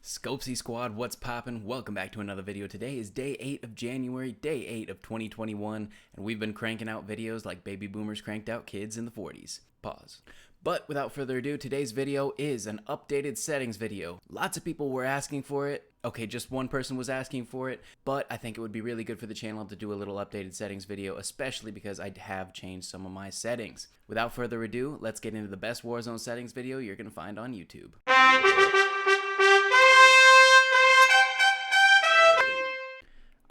Scopesy Squad, what's poppin'? Welcome back to another video. Today is day 8 of January, day 8 of 2021, and we've been cranking out videos like baby boomers cranked out kids in the 40s. Pause. But without further ado, today's video is an updated settings video. Lots of people were asking for it. Okay, just one person was asking for it, but I think it would be really good for the channel to do a little updated settings video, especially because I have changed some of my settings. Without further ado, let's get into the best Warzone settings video you're gonna find on YouTube.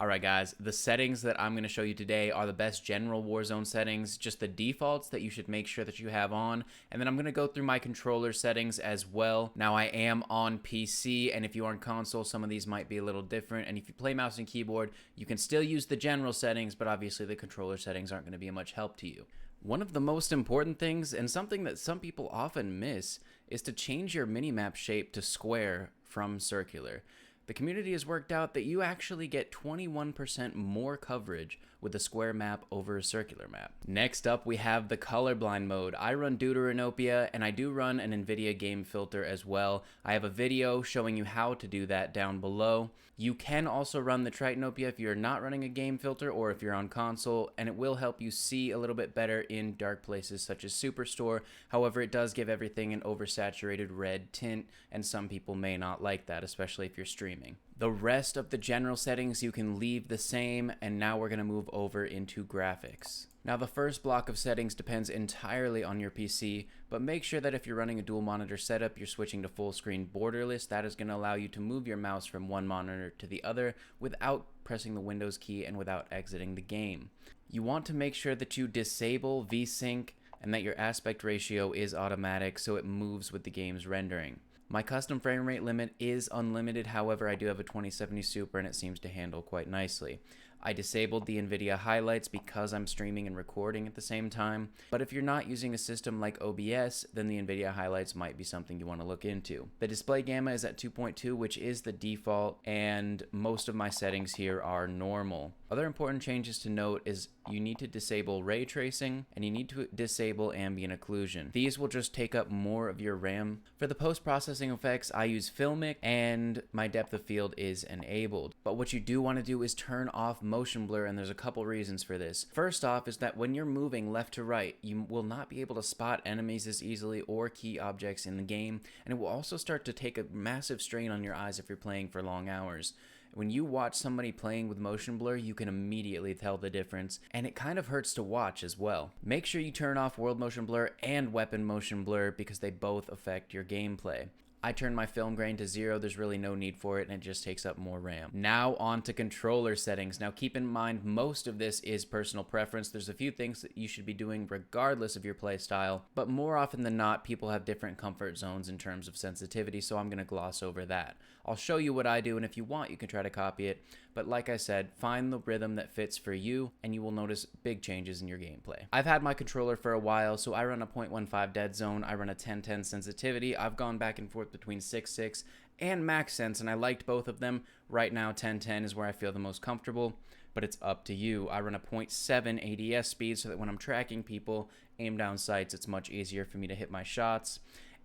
Alright guys, the settings that I'm going to show you today are the best general Warzone settings, just the defaults that you should make sure that you have on, and then I'm going to go through my controller settings as well. Now I am on PC, and if you are on console, some of these might be a little different, and if you play mouse and keyboard, you can still use the general settings, but obviously the controller settings aren't going to be much help to you. One of the most important things, and something that some people often miss, is to change your minimap shape to square from circular. The community has worked out that you actually get 21% more coverage with a square map over a circular map. Next up, we have the colorblind mode. I run Deuteranopia, and I do run an NVIDIA game filter as well. I have a video showing you how to do that down below. You can also run the Tritonopia if you're not running a game filter or if you're on console, and it will help you see a little bit better in dark places such as Superstore. However, it does give everything an oversaturated red tint, and some people may not like that, especially if you're streaming. The rest of the general settings you can leave the same, and now we're going to move over into graphics. Now the first block of settings depends entirely on your PC, but make sure that if you're running a dual monitor setup, you're switching to full screen borderless. That is going to allow you to move your mouse from one monitor to the other without pressing the Windows key and without exiting the game. You want to make sure that you disable VSync and that your aspect ratio is automatic so it moves with the game's rendering. My custom frame rate limit is unlimited, however I do have a 2070 Super and it seems to handle quite nicely. I disabled the NVIDIA highlights because I'm streaming and recording at the same time, but if you're not using a system like OBS, then the NVIDIA highlights might be something you want to look into. The display gamma is at 2.2, which is the default, and most of my settings here are normal. Other important changes to note is you need to disable ray tracing and you need to disable ambient occlusion. These will just take up more of your RAM. For the post-processing effects, I use Filmic and my depth of field is enabled. But what you do want to do is turn off motion blur, and there's a couple reasons for this. First off is that when you're moving left to right, you will not be able to spot enemies as easily or key objects in the game, and it will also start to take a massive strain on your eyes if you're playing for long hours. When you watch somebody playing with motion blur, you can immediately tell the difference, and it kind of hurts to watch as well. Make sure you turn off world motion blur and weapon motion blur because they both affect your gameplay. I turned my film grain to 0, there's really no need for it, and it just takes up more RAM. Now on to controller settings. Now keep in mind, most of this is personal preference. There's a few things that you should be doing regardless of your play style, but more often than not, people have different comfort zones in terms of sensitivity, so I'm gonna gloss over that. I'll show you what I do, and if you want, you can try to copy it, but like I said, find the rhythm that fits for you, and you will notice big changes in your gameplay. I've had my controller for a while, so I run a 0.15 dead zone, I run a 1010 sensitivity, I've gone back and forth between 6.6 and max sense, and I liked both of them. Right now 1010 is where I feel the most comfortable, but it's up to you. I run a 0.7 ADS speed so that when I'm tracking people, aim down sights, it's much easier for me to hit my shots.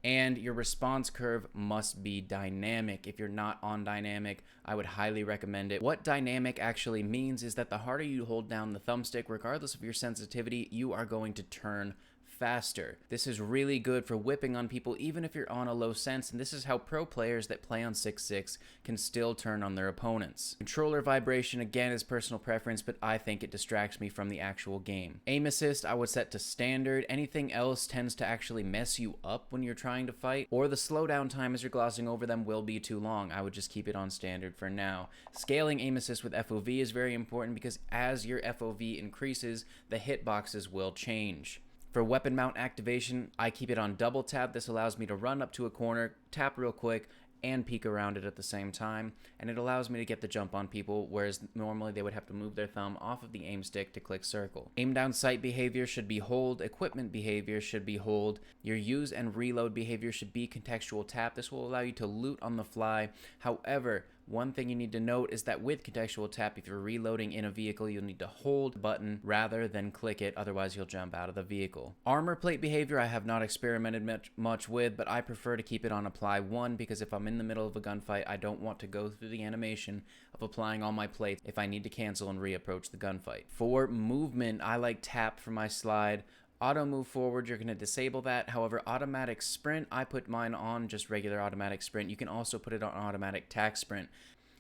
And your response curve must be dynamic. If you're not on dynamic, I would highly recommend it. What dynamic actually means is that the harder you hold down the thumbstick, regardless of your sensitivity, you are going to turn faster. This is really good for whipping on people even if you're on a low sense, and this is how pro players that play on 6.6 can still turn on their opponents. Controller vibration again is personal preference, but I think it distracts me from the actual game. Aim assist I would set to standard. Anything else tends to actually mess you up when you're trying to fight, or the slowdown time as you're glossing over them will be too long. I would just keep it on standard for now. Scaling aim assist with FOV is very important because as your FOV increases, the hitboxes will change. For weapon mount activation, I keep it on double tap. This allows me to run up to a corner, tap real quick, and peek around it at the same time, and it allows me to get the jump on people, whereas normally they would have to move their thumb off of the aim stick to click circle. Aim down sight behavior should be hold, equipment behavior should be hold, your use and reload behavior should be contextual tap. This will allow you to loot on the fly. However, One thing you need to note is that with contextual tap, if you're reloading in a vehicle, you'll need to hold the button rather than click it, otherwise you'll jump out of the vehicle. Armor plate behavior I have not experimented much with, but I prefer to keep it on apply 1 because if I'm in the middle of a gunfight, I don't want to go through the animation of applying all my plates if I need to cancel and reapproach the gunfight. For movement, I like tap for my slide. Auto move forward, you're going to disable that. However, automatic sprint, I put mine on just regular automatic sprint. You can also put it on automatic tac sprint.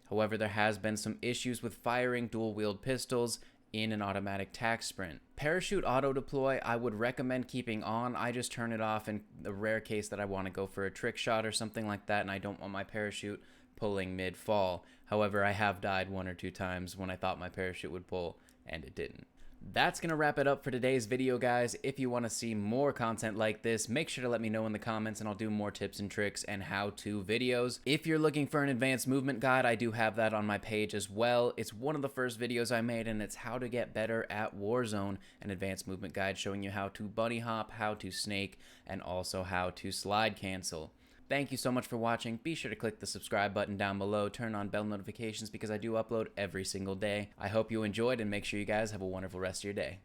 However, there has been some issues with firing dual-wield pistols in an automatic tac sprint. Parachute auto deploy, I would recommend keeping on. I just turn it off in the rare case that I want to go for a trick shot or something like that and I don't want my parachute pulling mid-fall. However, I have died 1 or 2 times when I thought my parachute would pull and it didn't. That's going to wrap it up for today's video, guys. If you want to see more content like this, make sure to let me know in the comments and I'll do more tips and tricks and how-to videos. If you're looking for an advanced movement guide, I do have that on my page as well. It's one of the first videos I made and it's how to get better at Warzone, an advanced movement guide showing you how to bunny hop, how to snake, and also how to slide cancel. Thank you so much for watching. Be sure to click the subscribe button down below, turn on bell notifications because I do upload every single day. I hope you enjoyed and make sure you guys have a wonderful rest of your day.